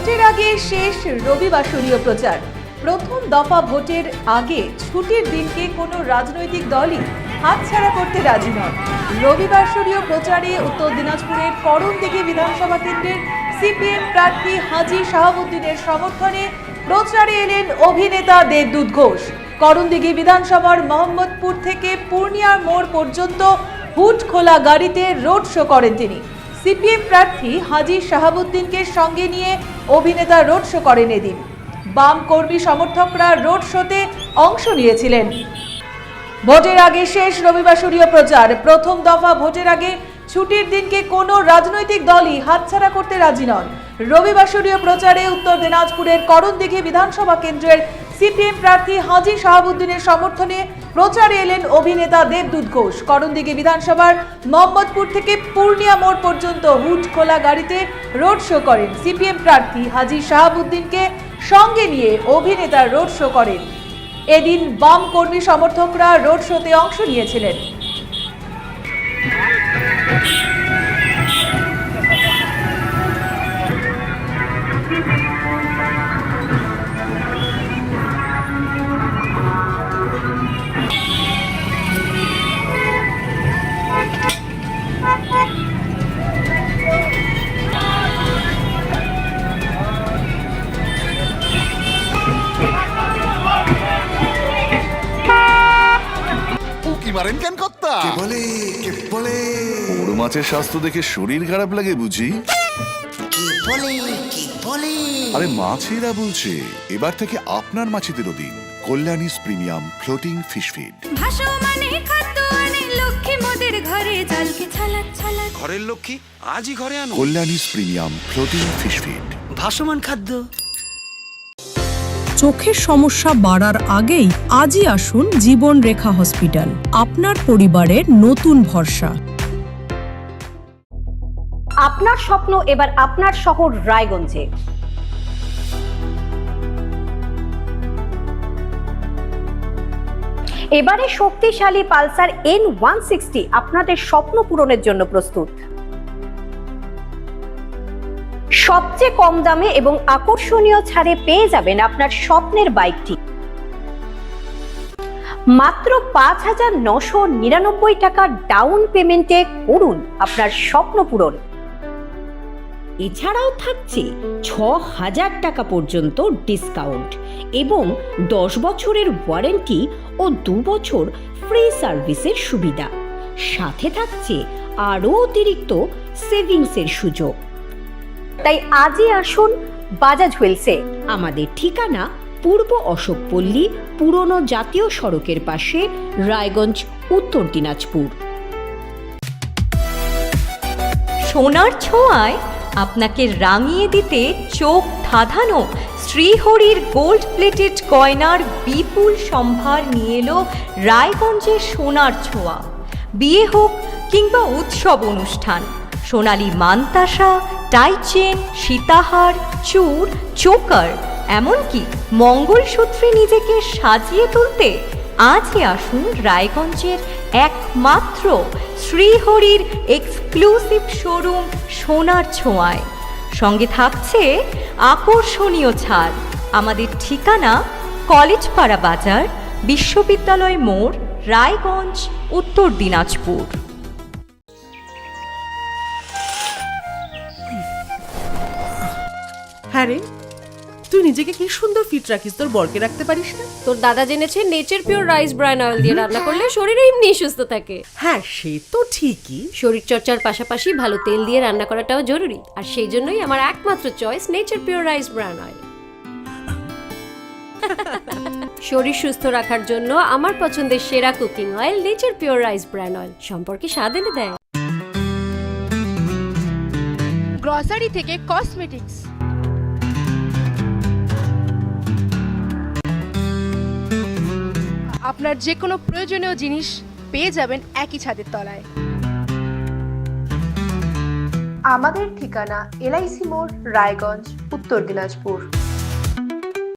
ভোটের আগে শেষ রবিবাসরীয় প্রচার। প্রথম দফা ভোটের আগে ছুটির দিনকে কোনো রাজনৈতিক দলই হাতছাড়া করতে রাজি নয়। রবিবাসরীয় প্রচারে উত্তর দিনাজপুরের করণদিঘি বিধানসভা কেন্দ্রের সিপিএম প্রার্থী হাজী শাহাবুদ্দিনের সমর্থনে প্রচারে এলেন অভিনেতা দেবদূত ঘোষ। করণদিঘি বিধানসভার মোহাম্মদপুর থেকে পূর্ণিয়ার মোড় পর্যন্ত হুড খোলা গাড়িতে রোড শো করেন তিনি। সিপিএম প্রার্থী হাজী শাহাবুদ্দিনকে সঙ্গে নিয়ে অভিনেতা রোড শো করেন এদিন। বাম কর্মী সমর্থকরা রোড শোতে অংশ নিয়েছিলেন। ভোটের আগে শেষ রবিবাসরীয় প্রচার। প্রথম দফা ভোটের আগে ছুটির দিনকে কোনো রাজনৈতিক দলই হাতছাড়া করতে রাজি নন। রবিবাসরীয় প্রচারে উত্তর দিনাজপুরের করণদিঘি বিধানসভা কেন্দ্রের সিপিএম প্রার্থী হাজী শাহাবুদ্দিনের সমর্থনে প্রচারে এলেন অভিনেতা দেবদূত ঘোষ। করণদিঘি বিধানসভার মোহাম্মদপুর থেকে পূর্ণিয়া মোড় পর্যন্ত হুড খোলা গাড়িতে রোড শো করেন। সিপিএম প্রার্থী হাজী শাহাবুদ্দিনকে সঙ্গে নিয়ে অভিনেতা রোড শো করেন। এদিন বাম কর্মী সমর্থকরা রোড শোতে অংশ নিয়েছিলেন। মারেন কেন কর্তা? কে বলে বড় মাছের স্বাস্থ্য দেখে শরীর খারাপ লাগে বুঝি? কে বলে আরে মাছেরা বলছে এবার থেকে আপনার মাছেদেরও দিন কল্যাণীস প্রিমিয়াম ফ্লোটিং ফিশ ফিড। ঘরের লক্ষ্মী আজই ঘরে আনো কল্যাণীস প্রিমিয়াম ফ্লোটিং ফিশ ফিড। ভাসমান খাদ্য। চোখের সমস্যা বাড়ার আগেই আজই আসুন জীবন রেখা হসপিটাল, আপনার পরিবারের নতুন ভরসা। আপনার স্বপ্ন এবার আপনার শহর রায়গঞ্জে। এবারে শক্তিশালী পালসার N160 আপনাদের স্বপ্ন পূরণের জন্য প্রস্তুত। সবচেয়ে কম দামে এবং আকর্ষণীয় ছাড়ে পেয়ে যাবেন আপনার স্বপ্নের বাইকটি। মাত্র ৫,৯৯৯ টাকা ডাউন পেমেন্টে করুন আপনার স্বপ্ন পূরণ। এছাড়াও থাকছে ৬,০০০ টাকা পর্যন্ত ডিসকাউন্ট এবং ১০ বছরের ওয়ারেন্টি ও ২ বছর ফ্রি সার্ভিসের সুবিধা। সাথে থাকছে আরও অতিরিক্ত সেভিংসের সুযোগ। তাই আজই আসুন বাজাজ হুইলসে। আমাদের ঠিকানা পূর্ব অশোকপল্লী, পুরনো জাতীয় সড়কের পাশে, রায়গঞ্জ, উত্তর দিনাজপুর। সোনার ছোঁয়ায় আপনাকে রাঙিয়ে দিতে চোখ ধাঁধানো শ্রীহরির গোল্ড প্লেটেড গয়নার বিপুল সম্ভার নিয়ে এলো রায়গঞ্জের সোনার ছোঁয়া। বিয়ে হোক কিংবা উৎসব অনুষ্ঠান, সোনালী মানতাসা, টাইচেন, সীতাহার, চূড়, চোকার, এমনকি মঙ্গলসূত্রে নিজেকে সাজিয়ে তুলতে আজই আসুন রায়গঞ্জের একমাত্র শ্রীহরির এক্সক্লুসিভ শোরুম সোনার ছোঁয়ায়। সঙ্গে থাকছে আকর্ষণীয় ছাড়। আমাদের ঠিকানা কলেজপাড়া বাজার, বিশ্ববিদ্যালয় মোড়, রায়গঞ্জ, উত্তর দিনাজপুর। হ্যাঁ রে, তুই নিজেকে কি সুন্দর ফিট রাখিস, তোর বরকে রাখতে পারিস না? তোর দাদা জেনেছে nature pure rice bran oil দিয়ে রান্না করলে শরীরে এমনি সুস্থ থাকে। হ্যাঁ সে তো ঠিকই, শরীর চর্চার পাশাপাশি ভালো তেল দিয়ে রান্না করাটাও জরুরি। আর সেই জন্যই আমার একমাত্র choice nature pure rice bran oil. শরীর সুস্থ রাখার জন্য আমার পছন্দের সেরা cooking oil nature pure rice bran oil, সম্পর্কে স্বাদ এনে দেয়। গ্রসারি থেকে কসমেটিক্স, আপনার যে কোনো প্রয়োজনীয় জিনিস পেয়ে যাবেন একই ছাদের তলায়। আমাদের ঠিকানা LIC মোড়, রায়গঞ্জ, উত্তর দিনাজপুর।